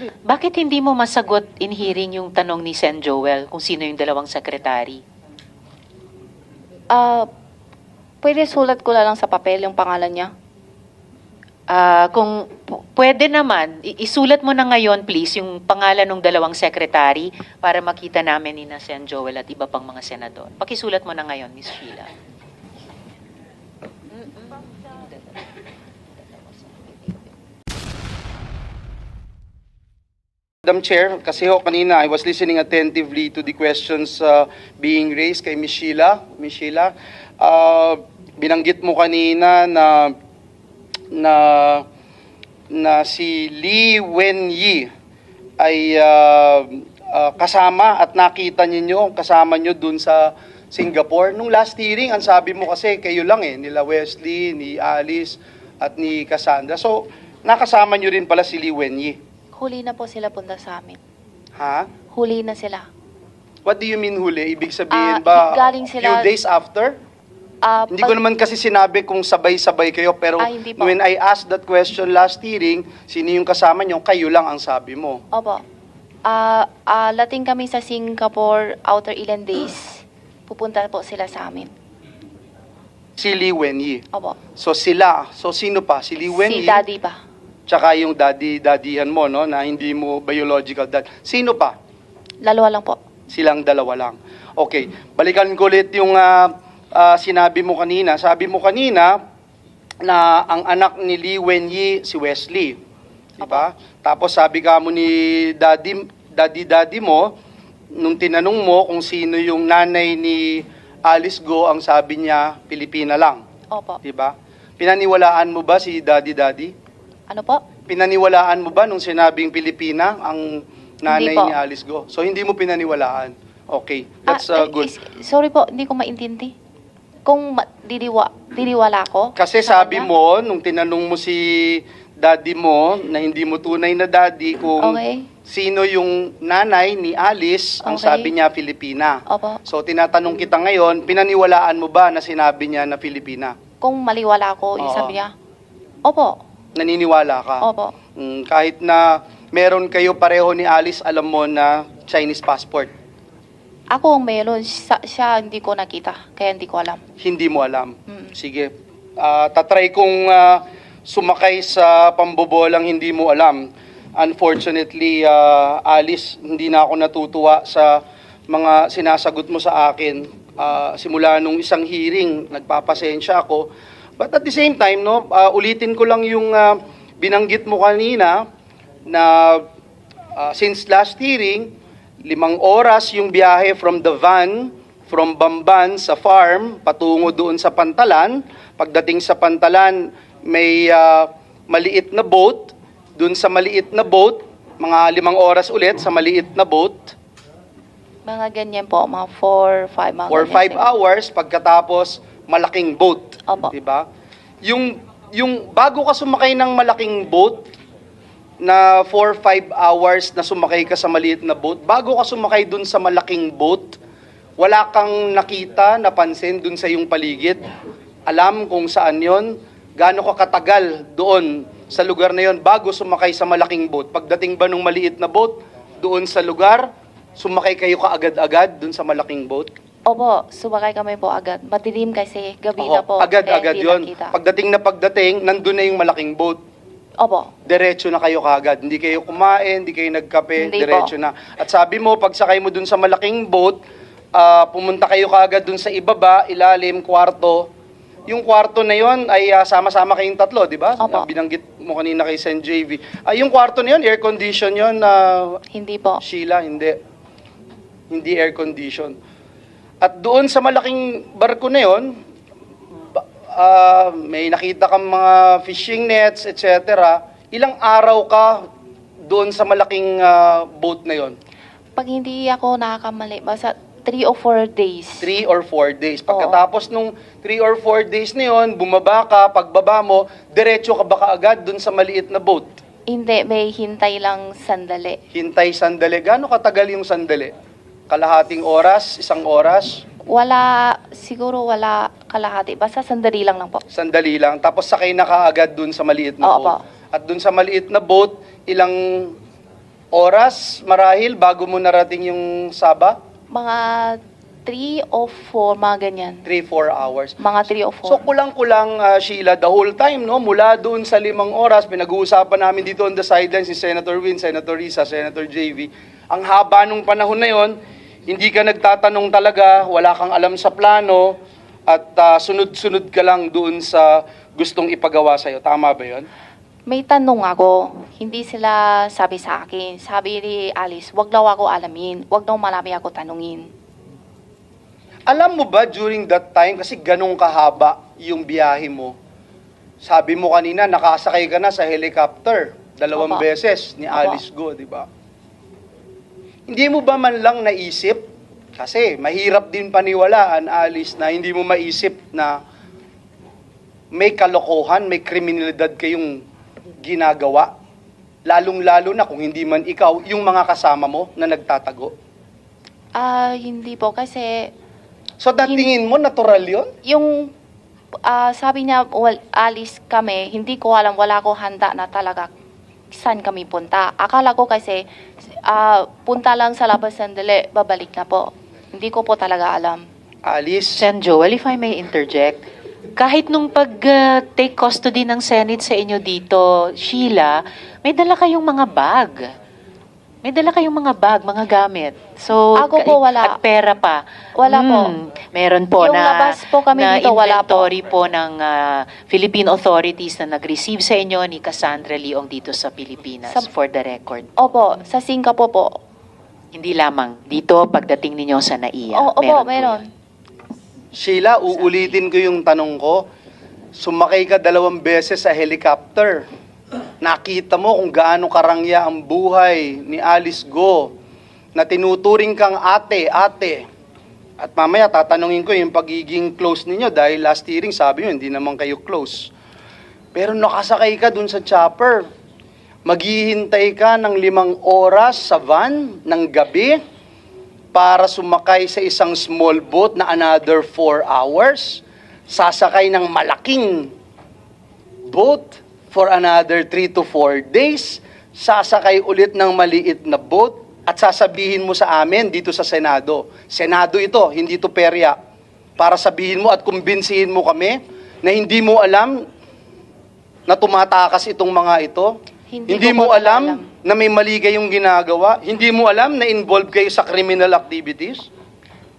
Bakit hindi mo masagot in hearing yung tanong ni Sen Joel kung sino yung dalawang sekretary? Pwede sulat ko na lang sa papel yung pangalan niya. Kung pwede naman, isulat mo na ngayon please yung pangalan ng dalawang sekretary para makita namin ni na Sen Joel at iba pang mga senador. Pakisulat mo na ngayon, Ms. Sheila. Madam Chair, kasi ho kanina I was listening attentively to the questions being raised kay Ms. Sheila. Ms. Sheila, binanggit mo kanina na si Lee Wen-yi ay kasama at nakita ninyo, kasama nyo dun sa Singapore. Nung last hearing, ang sabi mo kasi kayo lang nila Wesley, ni Alice, at ni Cassandra. So, nakasama nyo rin pala si Lee Wen-yi. Huli na po sila punta sa amin. Ha? Huli na sila. What do you mean huli? Ibig sabihin Galing sila- few days after? Hindi ko naman kasi sinabi kung sabay-sabay kayo, pero Hindi po. when I asked that question last hearing, sino yung kasama nyo, kayo lang ang sabi mo. Opo. Lating kami sa Singapore outer ilan days. Pupunta po sila sa amin. Si Lee Wen-yi. Opo. So sila, so sino pa? Si Lee Wen-yi? Si Daddy pa. Tsaka yung daddy-daddyhan mo, no, na hindi mo biological dad. Sino pa? Lalawa lang po. Silang dalawa lang. Okay, balikan ko ulit yung sinabi mo kanina. Sabi mo kanina na ang anak ni Lee Wen-yi si Wesley. Diba? Tapos sabi ka mo ni daddy mo, nung tinanong mo kung sino yung nanay ni Alice Go, ang sabi niya, Pilipina lang. Opo. Diba? Pinaniwalaan mo ba si daddy? Ano po? Pinaniwalaan mo ba nung sinabing Pilipina ang nanay Hindi po. ni Alice Go? So hindi mo pinaniwalaan. Okay, that's good. Sorry po, hindi ko maintindi. Kung diriwala ko. Kasi sa sabi kanya? mo, nung tinanong mo si daddy mo, na hindi mo tunay na daddy, kung Okay. sino yung nanay ni Alice, ang Okay. sabi niya Pilipina. Opo. So tinatanong kita ngayon, pinaniwalaan mo ba na sinabi niya na Pilipina? Kung maliwala ko, yung Oo. sabi niya. Opo. Naniniwala ka? Opo. Kahit na meron kayo pareho ni Alice, alam mo na Chinese passport. Ako ang meron. Siya hindi ko nakita. Kaya hindi ko alam. Hindi mo alam. Mm. Sige. Tatry kong sumakay sa pambobolang hindi mo alam. Unfortunately, Alice, hindi na ako natutuwa sa mga sinasagot mo sa akin. Simula nung isang hearing, nagpapasensya ako. But at the same time, no, ulitin ko lang yung binanggit mo kanina na since last hearing, 5 oras yung biyahe from the van, from Bamban sa farm, patungo doon sa Pantalan. Pagdating sa Pantalan, may maliit na boat. Doon sa maliit na boat, mga 5 oras ulit sa maliit na boat. Mga ganyan po. Mga 4, 5. Mga For 5 ganyan. hours, pagkatapos, malaking boat. Opo. Diba? Yung bago ka sumakay ng malaking boat, na 4-5 hours na sumakay ka sa maliit na boat, bago ka sumakay dun sa malaking boat, wala kang nakita, napansin dun sa iyong paligid. Alam kung saan yon, gaano ka katagal doon sa lugar na yon bago sumakay sa malaking boat. Pagdating ba nung maliit na boat, doon sa lugar, sumakay kayo kaagad-agad dun sa malaking boat? Opo, sumakay kami po agad. Madilim kasi, gabi na po. Agad-agad kaya yon. hindi nakita. Pagdating, nandun na yung malaking boat. Opo. Diretso na kayo kaagad. Hindi kayo kumain, hindi kayo nagkape, Hindi diretso po. na. At sabi mo, pag sakay mo dun sa malaking boat, pumunta kayo kaagad dun sa ibaba, ilalim, kwarto. Yung kwarto na yon ay sama-sama kayong tatlo, di ba? Opo. Binanggit mo kanina kay Sen JV. Yung kwarto na yon, air condition yon, Hindi po. Sheila, hindi. Hindi air condition. At doon sa malaking barko na yon, may nakita kang mga fishing nets, etc. Ilang araw ka doon sa malaking boat na yon? Pag hindi ako nakakamali, basta 3 or 4 days. 3 or 4 days. Pagkatapos nung 3 or 4 days na yon, bumaba ka, pagbaba mo, diretso ka ba kaagad doon sa maliit na boat? Hindi, may hintay lang sandali. Hintay sandali. Gaano katagal yung sandali? Kalahating oras? Isang oras? Siguro wala kalahati. Basta sandali lang po. Sandali lang. Tapos sakay na kaagad dun sa maliit na Opo. boat. At dun sa maliit na boat, ilang Oras, marahil, bago mo narating yung Sabah? Mga 3 o 4, mga ganyan. 3-4 hours. Mga 3 o 4. So kulang-kulang, Sheila, the whole time, no? Mula doon sa 5 oras, pinag-uusapan namin dito on the sidelines si Senator Win, Senator Risa, Senator JV. Ang haba nung panahon na yon, hindi ka nagtatanong talaga, wala kang alam sa plano, at sunod-sunod ka lang doon sa gustong ipagawa sa'yo. Tama ba yon? May tanong ako, hindi sila sabi sa akin. Sabi ni Alice, wag daw ako alamin, wag daw marami ako tanungin. Alam mo ba during that time, kasi ganong kahaba yung biyahe mo, sabi mo kanina, nakasakay ka na sa helicopter, 2 Opo. beses ni Opo. Alice Go, di ba? Hindi mo ba man lang naisip, kasi mahirap din paniwalaan, Alice, na hindi mo maisip na may kalokohan, may kriminalidad kayong ginagawa, lalong-lalo na kung hindi man ikaw, yung mga kasama mo na nagtatago. Hindi po kasi So, tingin mo, natural yon? yung sabi niya, well, alis kami, hindi ko alam, wala ko handa na talaga saan kami punta. Akala ko kasi, punta lang sa labas sandali, babalik na po. Hindi ko po talaga alam. Alice, Sen. Joel, if I may interject, kahit nung pag-take custody ng Senate sa inyo dito, Sheila, may dala kayong mga bag. May dala kayong mga bag, mga gamit. So, Ako po, wala. At pera pa. Wala po. Meron po Yung na, labas po kami na dito, wala po. inventory po ng Philippine authorities na nag-receive sa inyo ni Cassandra Leong dito sa Pilipinas, Sa- for the record. Opo, sa Singapore po. Hindi lamang dito pagdating ninyo sa NAIA. Opo, po meron. yan. Sheila, uulitin ko yung tanong ko. Sumakay ka 2 beses sa helicopter. Nakita mo kung gaano karangya ang buhay ni Alice Go na tinuturing kang ate. At mamaya tatanungin ko yung pagiging close ninyo dahil last hearing sabi nyo hindi naman kayo close. Pero nakasakay ka dun sa chopper. Maghihintay ka ng 5 oras sa van ng gabi para sumakay sa isang small boat na another 4 hours. Sasakay ng malaking boat for another 3 to 4 days. Sasakay ulit ng maliit na boat at sasabihin mo sa amin dito sa Senado. Senado ito, hindi to perya. Para sabihin mo at kumbinsihin mo kami na hindi mo alam na tumatakas itong mga ito. Hindi ko mo po alam na may mali kayong ginagawa. Hindi mo alam na involved kayo sa criminal activities.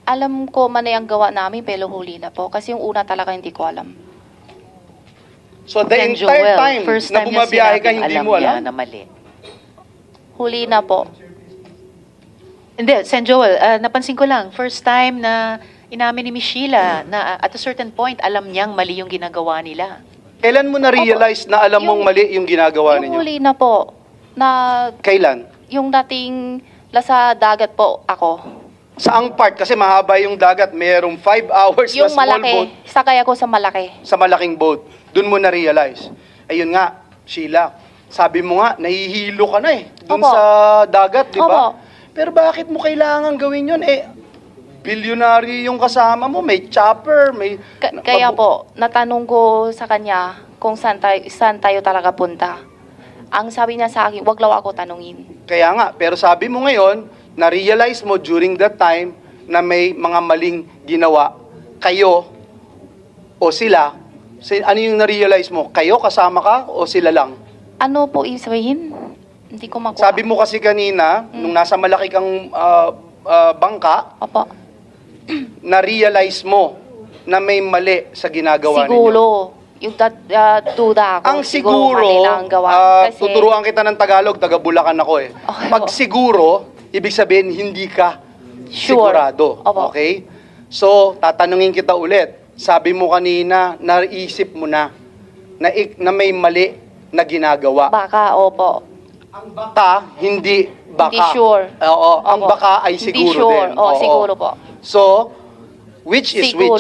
Alam ko man ang gawa namin, pero huli na po. Kasi yung una talaga hindi ko alam. So the Sen. entire Joel, time first na time niya bumabiyahe ka, sinabing hindi mo niya alam. na mali. Huli na po. Hindi, Sen. Joel, napansin ko lang, first time na inamin ni Miss Sheila na at a certain point, alam niyang mali yung ginagawa nila. Kailan mo na-realize na alam mong mali yung ginagawa Yung ninyo? huli na po, na Kailan? yung dating sa dagat po ako. Saang part? Kasi mahaba yung dagat. Mayroong 5 hours na Yung small boat malaki, sakay ako sa malaki. sa malaking boat. Doon mo na-realize. Ayun nga, Sheila, sabi mo nga, nahihilo ka na doon Opo. sa dagat, di ba? Opo. Pero bakit mo kailangan gawin yun? Bilyonary yung kasama mo, may chopper, may... Kaya po, natanong ko sa kanya kung saan tayo talaga punta. Ang sabi niya sa akin, wag law ako tanungin. Kaya nga, pero sabi mo ngayon, na-realize mo during that time na may mga maling ginawa, kayo o sila, ano yung na-realize mo? Kayo, kasama ka o sila lang? Ano po ibig sabihin? Hindi ko makuha. Sabi mo kasi kanina, nung nasa malaki kang bangka, Opo. na-realize mo na may mali sa ginagawa ninyo. Siguro, yung duda ako. Ang siguro, mali lang ang gawa. Kasi, tuturuan kita ng Tagalog, taga Bulacan ako Okay Pag po. siguro, ibig sabihin hindi ka Sure. sigurado. Opo. Okay? So, tatanungin kita ulit. Sabi mo kanina, naisip mo na may mali na ginagawa. baka, opo. Ang baka, hindi baka. Hindi sure. Oo, ang Opo. baka ay Hindi siguro sure. din. Oo, siguro po. So, which is which?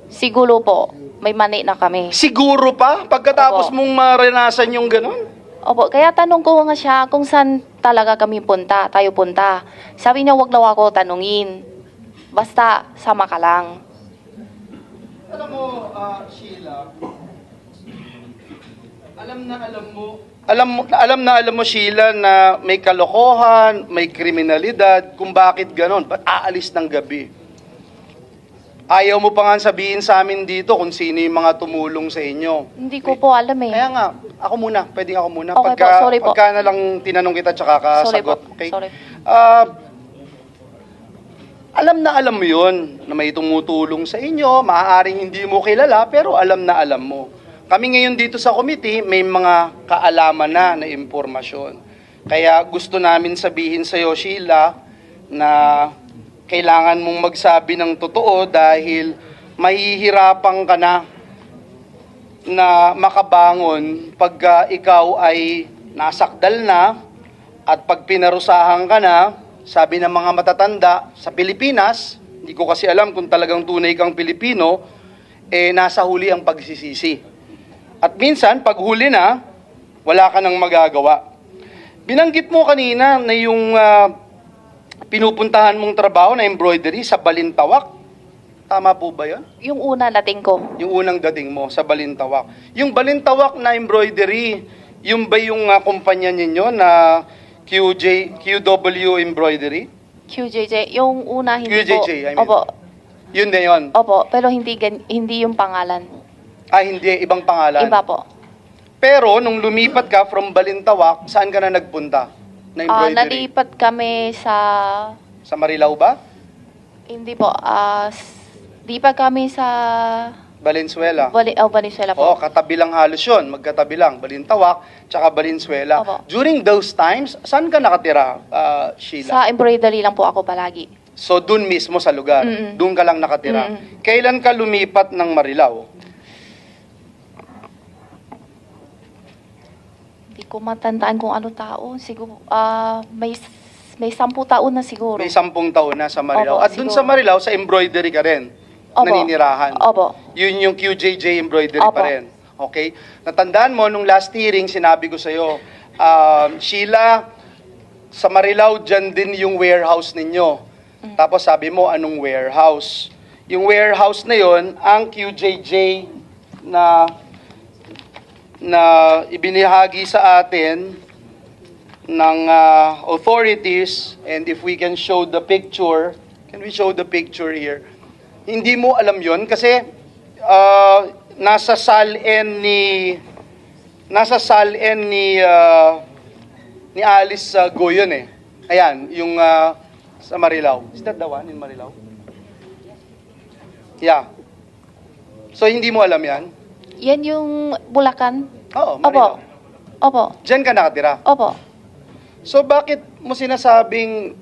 Siguro po. May mani na kami. Siguro pa? Pagkatapos Opo. mong maranasan yung ganun? Opo, kaya tanong ko nga siya kung saan talaga kami tayo punta. Sabi niya, wag daw ako tanungin. Basta, sama ka lang. Alam mo, Sheila, alam na alam mo Alam mo, Sheila, na may kalokohan, may kriminalidad, kung bakit ganon. Ba't aalis ng gabi? Ayaw mo pa nga sabihin sa amin dito kung sino yung mga tumulong sa inyo. Hindi ko po alam eh. Kaya nga, ako muna. Pwedeng ako muna. Okay po, sorry po. Pagka na lang tinanong kita tsaka Sorry po. kasagot. Okay? Sorry. Alam na alam mo yun na may tumutulong sa inyo. Maaaring hindi mo kilala, pero alam na alam mo. Kami ngayon dito sa committee, may mga kaalaman na impormasyon. Kaya gusto namin sabihin sa iyo, Sheila, na kailangan mong magsabi ng totoo dahil mahihirapan ka na makabangon pagka ikaw ay nasakdal na at pag pinarusahan ka na, sabi ng mga matatanda sa Pilipinas, hindi ko kasi alam kung talagang tunay kang Pilipino, nasa huli ang pagsisisi. At minsan, pag huli na, wala ka nang magagawa. Binanggit mo kanina na yung pinupuntahan mong trabaho na embroidery sa Balintawak. Tama po ba yun? Yung una dating ko. Yung unang dating mo sa Balintawak. Yung Balintawak na embroidery, yung ba yung kumpanya ninyo na QW Embroidery? QJJ. Yung una hindi QJJ, I mean. Opo. Yun na yun. Opo. Pero hindi yung pangalan. Hindi, ibang pangalan. Iba po. Pero nung lumipat ka from Balintawak, saan ka na nagpunta? Na embroidery? Nalipat kami sa... Sa Marilao ba? Hindi po. Lipat kami sa... Valenzuela. Valenzuela po. Katabi lang halos yun. Magkatabi lang. Balintawak, tsaka Valenzuela. Opo. During those times, saan ka nakatira, Sheila? Sa embroidery lang po ako palagi. So, dun mismo sa lugar. Mm-mm. Dun ka lang nakatira. Mm-mm. Kailan ka lumipat ng Marilao? Hindi ko matandaan kung ano taon. Siguro, may 10 taon na siguro. May 10 taon na sa Marilao. Opo, At dun siguro. sa Marilao, sa embroidery ka rin. Opo. Naninirahan. Opo. Yun yung QJJ embroidery Opo. pa rin. Okay? Natandaan mo, nung last hearing, sinabi ko sa'yo, Sheila, sa Marilao, dyan din yung warehouse ninyo. Tapos sabi mo, anong warehouse? Yung warehouse na yon, ang QJJ na ibinahagi sa atin ng authorities, and if we can show the picture, can we show the picture here? Hindi mo alam yon kasi nasa SALN ni Alice Go yun eh. Ayan, yung sa Marilao. Is that the one in Marilao? Yeah. So hindi mo alam yan? Yan yung Bulacan? Oo, Opo. Marilao. Opo. Diyan ka nakatira. Opo. So bakit mo sinasabing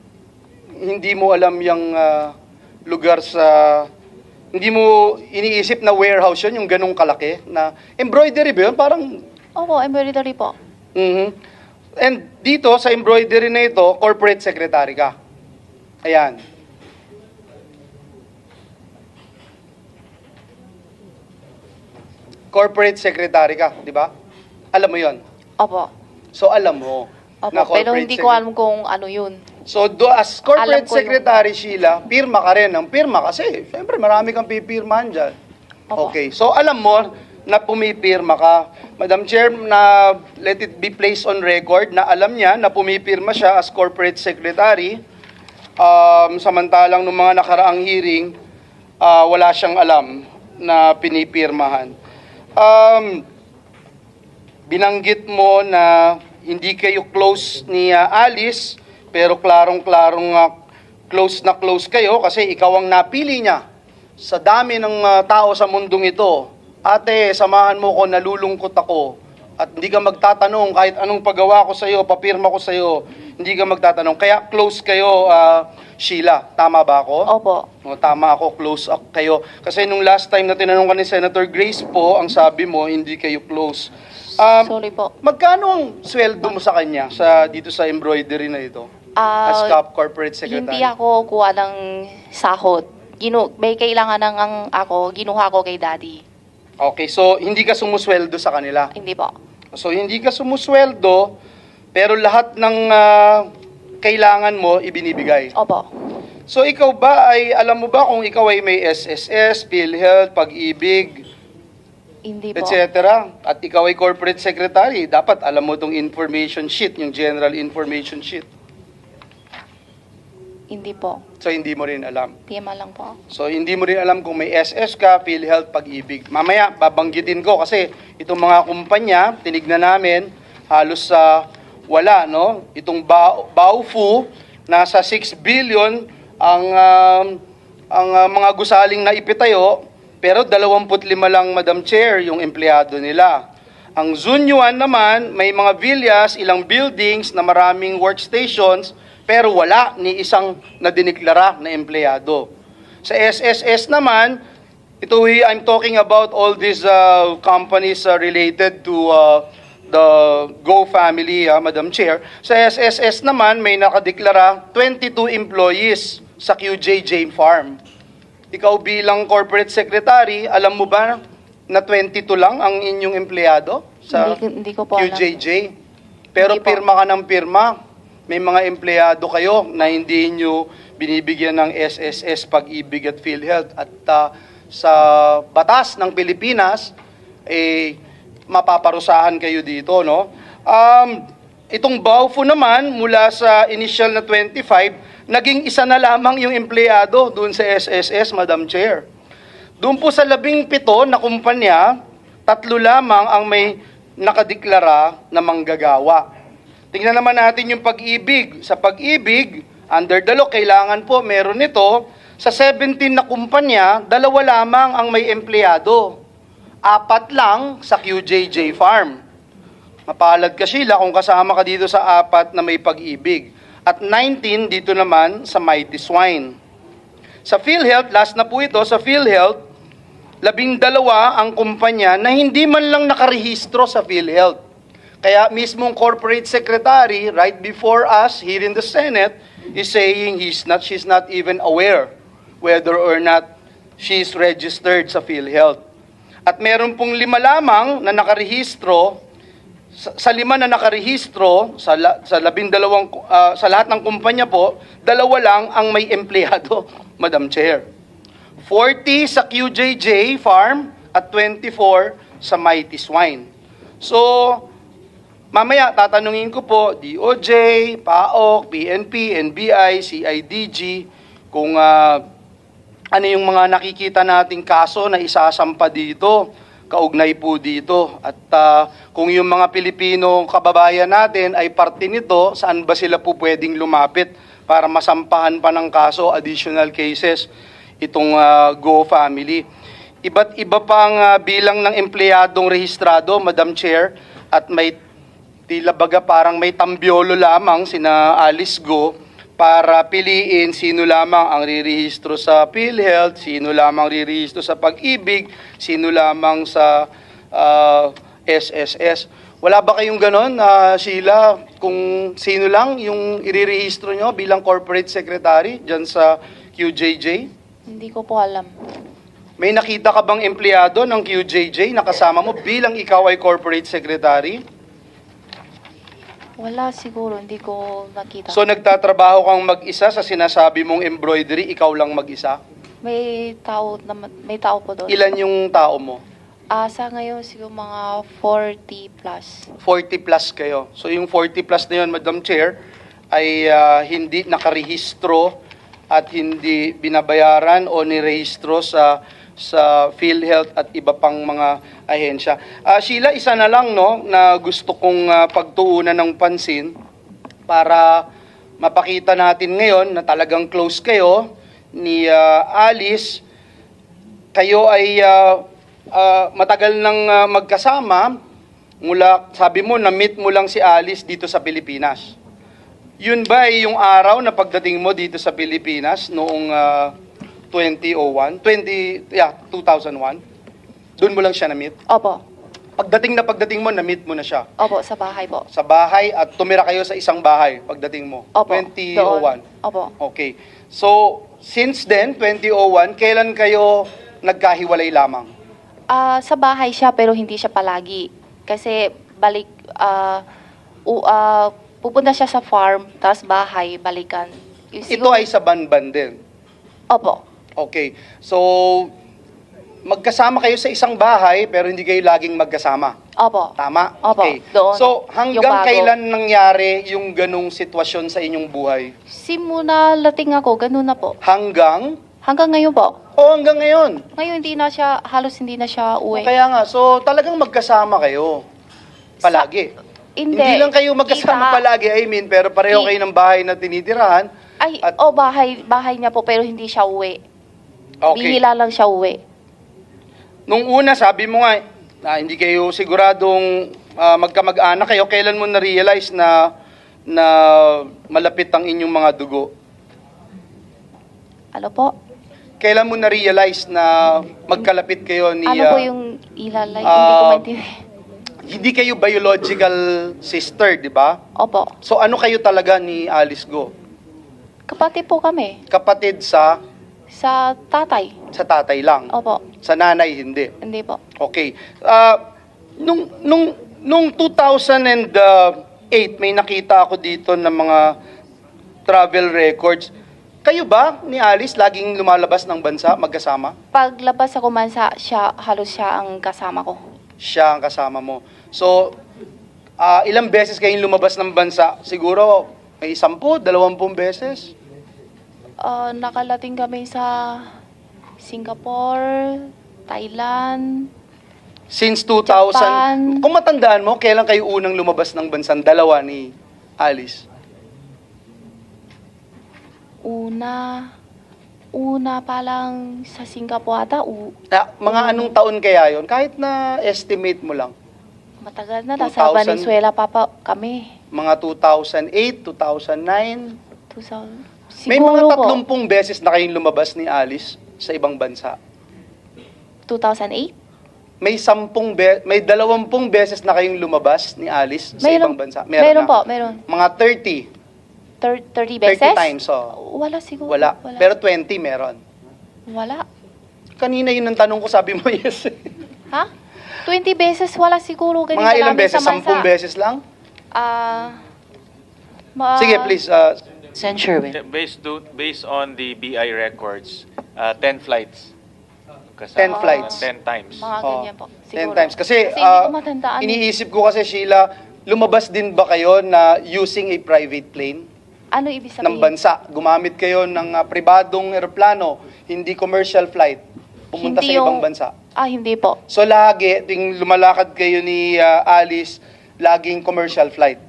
hindi mo alam yung lugar sa... Hindi mo iniisip na warehouse yun, yung ganong kalaki na embroidery ba yun? Parang... Opo, embroidery po. Mhm. And dito sa embroidery na ito, corporate secretary ka. Ayan. Corporate secretary ka, di ba? Alam mo yon. Opo. So alam mo Opo, na pero corporate hindi ko alam kung ano yun. So, as corporate Alam ko yung- secretary, Sheila, pirma ka rin ng pirma kasi, syempre, marami kang pipirmahan dyan. Opo. Okay, so alam mo na pumipirma ka. Madam Chair, na let it be placed on record na alam niya na pumipirma siya as corporate secretary. Samantalang nung mga nakaraang hearing, wala siyang alam na pinipirmahan. Binanggit mo na hindi kayo close ni Alice, pero klarong-klarong close na close kayo kasi ikaw ang napili niya sa dami ng tao sa mundong ito. Ate, samahan mo ko, nalulungkot ako. At hindi ka magtatanong kahit anong paggawa ko sa iyo, papirma ko sa iyo, hindi ka magtatanong. Kaya close kayo, Sheila. Tama ba ako? Opo. O, tama ako, close up kayo. Kasi nung last time na tinanong ka ni Senator Grace po, ang sabi mo, hindi kayo close. Sorry po. Magkano ang sweldo mo sa kanya dito sa embroidery na ito? As corporate secretary? Hindi ako kuha ng sahod. May kailangan ng ako, ginuha ko kay daddy. Okay, so hindi ka sumusweldo sa kanila. Hindi po. So hindi ka sumusweldo, pero lahat ng kailangan mo, ibinibigay. Opo. So ikaw ba alam mo ba kung ikaw ay may SSS, PhilHealth, Pag-ibig, Hindi po. etc. At ikaw ay corporate secretary, dapat alam mo itong information sheet, yung general information sheet. Hindi po. So, hindi mo rin alam. TMA lang po. So, hindi mo rin alam kung may SS ka, PhilHealth, Pag-ibig. Mamaya, babanggitin ko kasi itong mga kumpanya, tinignan namin, halos sa wala, no? Itong Baofu, nasa 6 billion ang mga gusaling na ipitayo, pero 25 lang, Madam Chair, yung empleyado nila. Ang Zunyuan naman, may mga villas, ilang buildings na maraming workstations, pero wala ni isang nadineklara na empleyado. Sa SSS naman, I'm talking about all these companies related to the Go family, Madam Chair. Sa SSS naman, may nakadeklara 22 employees sa QJJ Farm. Ikaw bilang corporate secretary, alam mo ba na 22 lang ang inyong empleyado sa Hindi ko po alam. QJJ? Pero Hindi po. pirma ka ng pirma. May mga empleyado kayo na hindi nyo binibigyan ng SSS, Pag-ibig at PhilHealth. At sa batas ng Pilipinas, mapaparusahan kayo dito, no? Itong Baofu naman, mula sa initial na 25, naging isa na lamang yung empleyado doon sa SSS, Madam Chair. Doon po sa 17 na kumpanya, 3 lamang ang may nakadeklara na manggagawa. Tingnan naman natin yung Pag-ibig. Sa Pag-ibig, under the law, kailangan po meron nito. Sa 17 na kumpanya, 2 lamang ang may empleyado. 4 lang sa QJJ Farm. Mapalad ka, Sheila, kung kasama ka dito sa 4 na may Pag-ibig. At 19 dito naman sa Mighty Swine. Sa PhilHealth, last na po ito, sa PhilHealth, 12 ang kumpanya na hindi man lang nakarehistro sa PhilHealth. Kaya mismong corporate secretary, right before us here in the Senate, is saying she's not even aware whether or not she's registered sa PhilHealth. At meron pong 5 lamang na nakarehistro. Sa 5 na nakarehistro, sa 12, sa lahat ng kumpanya po, 2 lang ang may empleyado, Madam Chair. 40 sa QJJ Farm at 24 sa Mighty Swine. So, mamaya tatanungin ko po, DOJ, PAOK, PNP, NBI, CIDG, kung ano yung mga nakikita nating kaso na isasampa dito, kaugnay po dito. At kung yung mga Pilipino kababayan natin ay parte nito, saan ba sila po pwedeng lumapit para masampahan pa ng kaso, additional cases, itong Go family. Iba't iba pang bilang ng empleyadong rehistrado, Madam Chair, at may tila baga parang may tambyolo lamang sina Alice Go para piliin sino lamang ang rirehistro sa PhilHealth, sino lamang rirehistro sa Pag-ibig, sino lamang sa SSS. Wala ba kayong ganon, Sheila, kung sino lang yung irirehistro nyo bilang corporate secretary dyan sa QJJ? Hindi ko po alam. May nakita ka bang empleyado ng QJJ na kasama mo bilang ikaw ay corporate secretary? Wala siguro, hindi ko nakita. So nagtatrabaho kang mag-isa sa sinasabi mong embroidery, ikaw lang mag-isa? May tao po doon. Ilan yung tao mo? Sa ngayon siguro mga 40 plus. 40 plus kayo. So yung 40 plus na yun, Madam Chair, ay hindi nakarehistro at hindi binabayaran o nirehistro sa PhilHealth at iba pang mga ahensya. Sheila, isa na lang no na gusto kong pagtuunan ng pansin para mapakita natin ngayon na talagang close kayo ni Alice. Kayo ay matagal nang magkasama mula, sabi mo, na-meet mo lang si Alice dito sa Pilipinas. Yun ba ay yung araw na pagdating mo dito sa Pilipinas noong 2001? 2001? Doon mo lang siya na-meet? Opo. Pagdating mo, na-meet mo na siya? Opo, sa bahay po. Sa bahay at tumira kayo sa isang bahay pagdating mo? Opo. 2001? Doon. Opo. Okay. So, since then, 2001, kailan kayo nagkahiwalay lamang? Sa bahay siya pero hindi siya palagi. Kasi pupunta siya sa farm, tapos bahay, balikan. Ito ay sa Banban din? Opo. Okay. So, magkasama kayo sa isang bahay pero hindi kayo laging magkasama. Opo. Tama? Opo, Okay. doon. So, Yung hanggang bago. kailan nangyari yung ganung sitwasyon sa inyong buhay? Simula lating ako, ganun na po. Hanggang? Hanggang ngayon po. O hanggang ngayon? Ngayon hindi na siya, halos hindi na siya O, uwi. kaya nga, so talagang magkasama kayo. Palagi. Hindi. lang kayo magkasama Kita. palagi, I mean, pero pareho Ki- kayo ng bahay na tinitirahan. Ay, At- bahay niya po, pero hindi siya uwi. Okay. Bihila lang siya uwi. Nung una, sabi mo nga, hindi kayo siguradong magkamag-anak kayo. Kailan mo na-realize na malapit ang inyong mga dugo? Ano po? Kailan mo na-realize na magkalapit kayo ni... Ano po yung ilalay? Hindi ko ah, maintindihan. Hindi kayo biological sister, di ba? Opo. So ano kayo talaga ni Alice Go? Kapatid po kami. Kapatid sa Sa tatay. tatay lang. Opo. Sa nanay, hindi. Hindi po. Okay. Nung 2008, may nakita ako dito ng mga travel records. Kayo ba ni Alice laging lumalabas ng bansa magkasama? Paglabas ako mansa, halos siya ang kasama ko. Siya ang kasama mo. So, ilang beses kayong lumabas ng bansa? Siguro may 10, 20 beses? Nakalating kami sa Singapore, Thailand. Since 2000, Japan. kung matandaan mo, kailan kayo unang lumabas ng bansang dalawa ni Alice? Una pa lang sa Singapore ata, Mga anong taon kaya yon? Kahit na estimate mo lang. matagal na, nasa 2000. Venezuela pa kami. Mga 2008, 2009. 2000. May mga Siguro 30 beses na kayong lumabas ni Alice sa ibang bansa. po, 2008? May 20 beses na kayong lumabas ni Alice sa Meron- ibang bansa. meron na. po, meron. Mga 30. 30 beses? 30 times, oh. Wala siguro. Wala. Pero 20 meron. Wala. Kanina yun ang tanong ko, sabi mo yes. Ha? 20 beses, wala siguro. Ganito Mga ilang namin beses? sa bansa. 10 beses lang? Sige, please. Sen. Sherwin. Based on the BI records, 10 flights. 10 flights. 10 times. Mga Oh, ganyan po. 10 Siguro. times. Kasi, hindi ko matandaan. iniisip ko kasi, Sheila, lumabas din ba kayo na using a private plane Ano ibig ng sabihin? bansa? Gumamit kayo ng pribadong eroplano, hindi commercial flight, pumunta Hindi sa ibang yung- bansa. Hindi po. So lagi, ting lumalakad kayo ni Alice, laging commercial flight.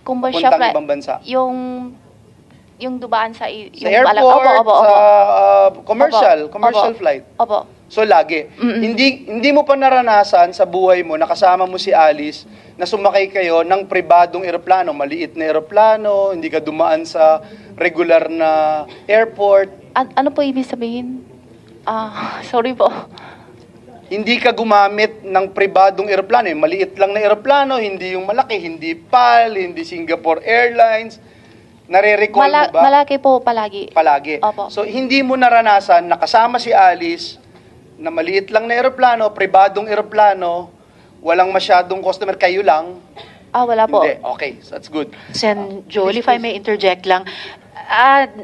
Commercial Puntang flight. ibang bansa. Yung dubaan sa... Sa airport, sa commercial Opo. flight. Opo. So lagi. Hindi mo pa naranasan sa buhay mo, nakasama mo si Alice, na sumakay kayo ng pribadong eroplano, maliit na eroplano, hindi ka dumaan sa regular na airport, Ano po ibig sabihin? Sorry po. hindi ka gumamit ng pribadong eroplano. Maliit lang na eroplano, hindi yung malaki, hindi PAL, hindi Singapore Airlines. Nare-recall mo ba? Malaki po palagi. Palagi. Opo. So, hindi mo naranasan na kasama si Alice na maliit lang na eroplano, pribadong eroplano, walang masyadong customer, kayo lang. Wala po. Hindi. Okay, so that's good. Sen. Joel, if I may interject lang,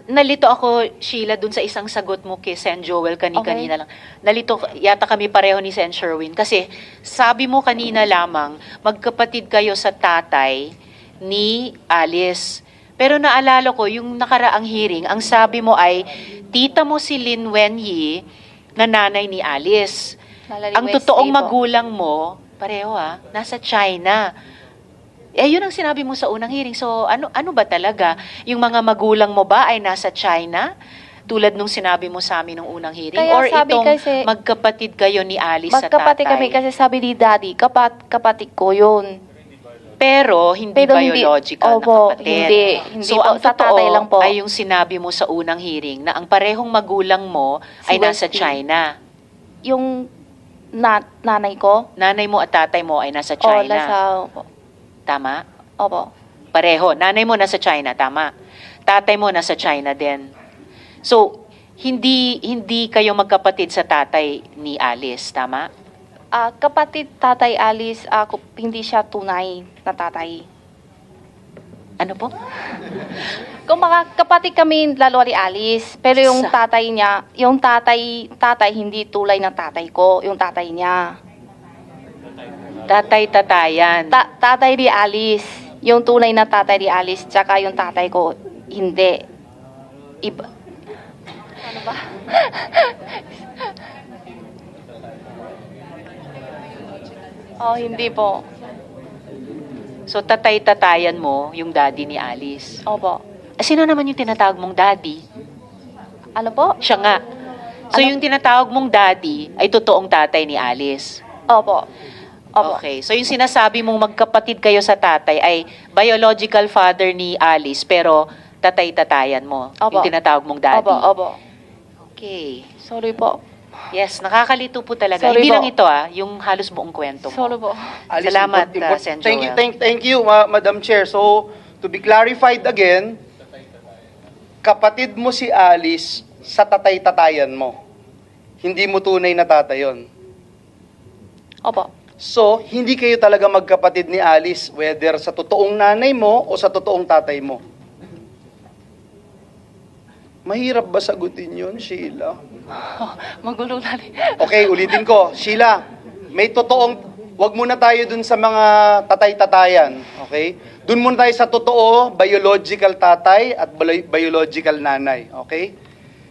nalito ako, Sheila, dun sa isang sagot mo kay Sen. Joel kanina lang. Nalito yata kami pareho ni Sen. Sherwin. Kasi sabi mo kanina lamang, magkapatid kayo sa tatay ni Alice. Pero naalala ko, yung nakaraang hearing, ang sabi mo ay, tita mo si Lin Wenyi na nanay ni Alice. Ang totoong magulang mo, pareho nasa China. Yun ang sinabi mo sa unang hearing. So, ano ba talaga? Yung mga magulang mo ba ay nasa China? Tulad nung sinabi mo sa amin nung unang hearing? Kaya Or sabi itong kasi- magkapatid kayo ni Alice sa tatay? Magkapatid kami kasi sabi ni Daddy, kapatid ko yun. Pero hindi Pero hindi- biological Opo, na kapatid. hindi So, po, ang sa totoo tatay lang po. ay yung sinabi mo sa unang hearing na ang parehong magulang mo Si ay nasa Wesley. China. Yung nanay ko, Nanay mo at tatay mo ay nasa China. China. Tama? Opo. Pareho. Nanay mo nasa China, tama. Tatay mo nasa China din. So, hindi kayo magkapatid sa tatay ni Alice, tama? Kapatid Tatay Alice, hindi siya tunay na tatay. Ano po? Kung mga kapatid kami, lalo ni Alice. Pero yung Sa- tatay niya, yung tatay hindi tulay ng tatay ko, yung tatay niya. Tatay-tatayan. Tatay ni Alice, yung tunay na tatay ni Alice, tsaka yung tatay ko, hindi. Iba. Ano ba? Oh, hindi po. So, tatay-tatayan mo yung daddy ni Alice. Opo. Sino naman yung tinatawag mong daddy? Ano po? Siya nga. So, Ano? yung tinatawag mong daddy ay totoong tatay ni Alice. Opo. Opo. Okay. So, yung sinasabi mong magkapatid kayo sa tatay ay biological father ni Alice, pero tatay-tatayan mo. Opo. Yung tinatawag mong daddy. Opo, opo. Okay. Sorry po. Yes, nakakalito po talaga. Sorry Hindi po. lang ito yung halos buong kwento mo. Sorry po. Alice, Salamat, Sen. Thank you, Joel. thank you, Madam Chair. So, to be clarified again, kapatid mo si Alice sa tatay-tatayan mo. Hindi mo tunay na tatay yun. Opo. So, hindi kayo talaga magkapatid ni Alice, whether sa totoong nanay mo o sa totoong tatay mo. Mahirap ba sagutin yun, Sheila? Magulo na rin. Okay, ulitin ko. Sheila, may totoong, wag muna tayo dun sa mga tatay-tatayan. Okay? Dun muna tayo sa totoo, biological tatay at biological nanay. Okay?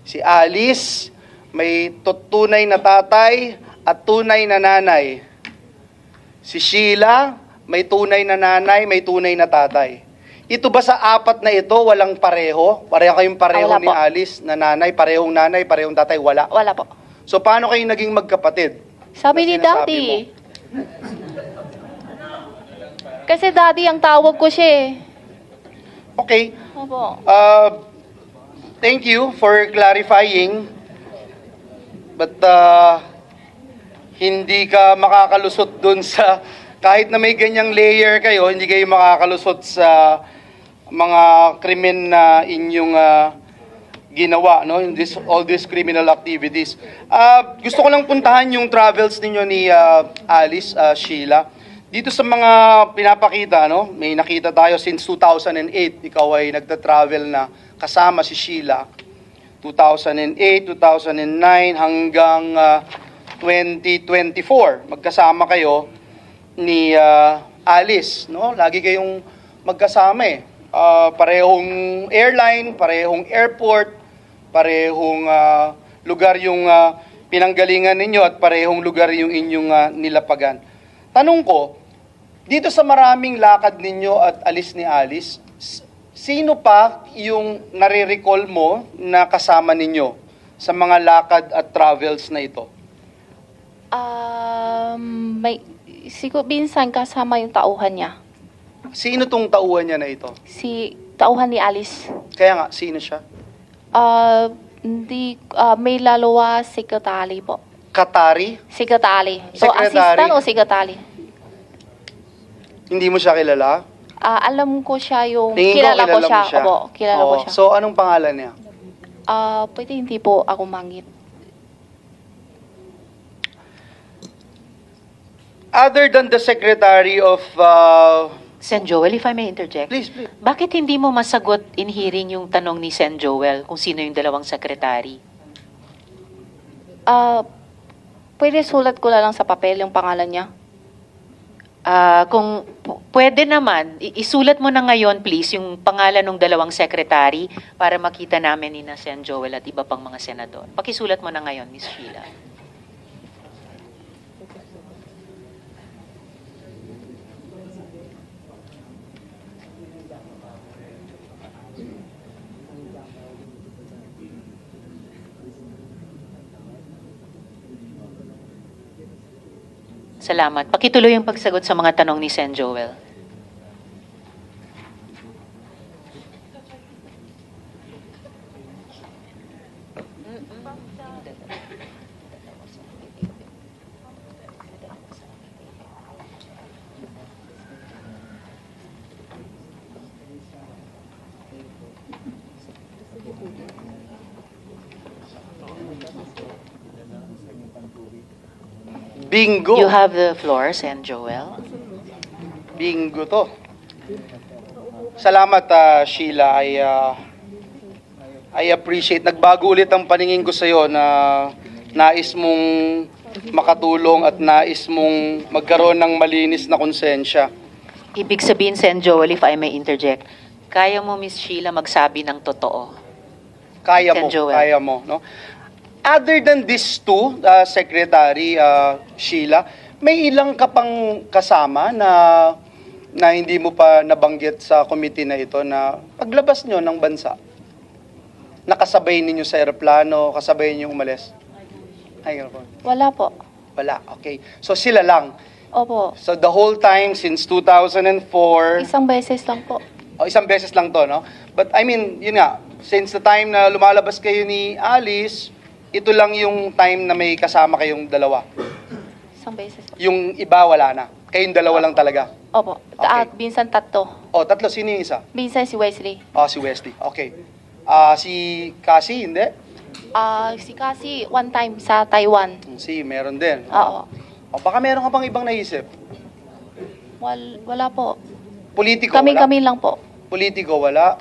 Si Alice, may tunay na tatay at tunay na nanay. Si Sheila, may tunay na nanay, may tunay na tatay. Ito ba sa apat na ito, walang pareho? Pareho kayong pareho Wala ni po. Alice na nanay, parehong tatay, wala. Wala po. So, paano kayo naging magkapatid? Sabi Na ni sinasabi Daddy. mo? Kasi Daddy ang tawag ko siya eh. Okay. Opo. Thank you for clarifying. But, hindi ka makakalusot dun sa, kahit na may ganyang layer kayo, hindi kayo makakalusot sa mga krimen na inyong ginawa, no? In all these criminal activities. Gusto ko lang puntahan yung travels ninyo ni Alice, Sheila. Dito sa mga pinapakita, no? May nakita tayo since 2008. Ikaw ay nagta-travel na kasama si Sheila. 2008, 2009 hanggang 2024. Magkasama kayo ni Alice, no? Lagi kayong magkasama eh. Parehong airline, parehong airport, parehong lugar yung pinanggalingan ninyo at parehong lugar yung inyong nilapagan. Tanong ko, dito sa maraming lakad ninyo at alis ni Alice, sino pa yung nare-recall mo na kasama ninyo sa mga lakad at travels na ito? May, siguro minsan kasama yung tauhan niya. Sino tong tauhan niya na ito? Si tauhan ni Alice. Kaya nga, sino siya? May lalawa secretary po. Katari? Secretary. So, Secretary? assistant o secretary? Hindi mo siya kilala? Alam ko siya yung... Tingin ko kilala ko kilala siya. mo siya. Opo, kilala ko Oo. siya. So, anong pangalan niya? Pwede hindi po ako mangit. Other than the secretary of... Sen. Joel, if I may interject. please, please. Bakit hindi mo masagot in hearing yung tanong ni Sen. Joel kung sino yung dalawang sekretary? Pwede sulat ko na lang sa papel yung pangalan niya. Kung pwede naman, isulat mo na ngayon please yung pangalan ng dalawang sekretary para makita namin ni na Sen. Joel at iba pang mga senador. Pakisulat mo na ngayon, Miss Sheila. Salamat. Pakituloy yung pagsagot sa mga tanong ni Sen. Joel. Bingo. You have the floor, Sen. Joel. Bingo to. Salamat, Sheila. I appreciate. Nagbago ulit ang paningin ko sa'yo na nais mong makatulong at nais mong magkaroon ng malinis na konsensya. Ibig sabihin, Sen Joel, if I may interject, kaya mo, Miss Sheila, magsabi ng totoo. Kaya mo, Sen Joel. kaya mo. No? Other than these two, Secretary Sheila, may ilang ka pang kasama na hindi mo pa nabanggit sa committee na ito na paglabas nyo ng bansa, nakasabay ninyo sa aeroplano, kasabay ninyo umalis? Ay, Wala po. wala. Okay. So sila lang. Opo. So the whole time since 2004, Isang beses lang po. isang beses lang to, no? But I mean, yun nga, since the time na lumalabas kayo ni Alice, ito lang yung time na may kasama kayong dalawa. Isang beses po. Yung iba wala na. Kayong dalawa lang talaga. Opo. Okay. At minsan tatlo. O, tatlo. Sino yung isa? Minsan si Wesley. Si Wesley. Okay. Si Cassie, hindi? Si Cassie, one time sa Taiwan. Si, meron din. Oo. O, baka meron ka pang ibang naisip. Wala po. Politiko, wala? Kami-kami lang po. Politiko, wala.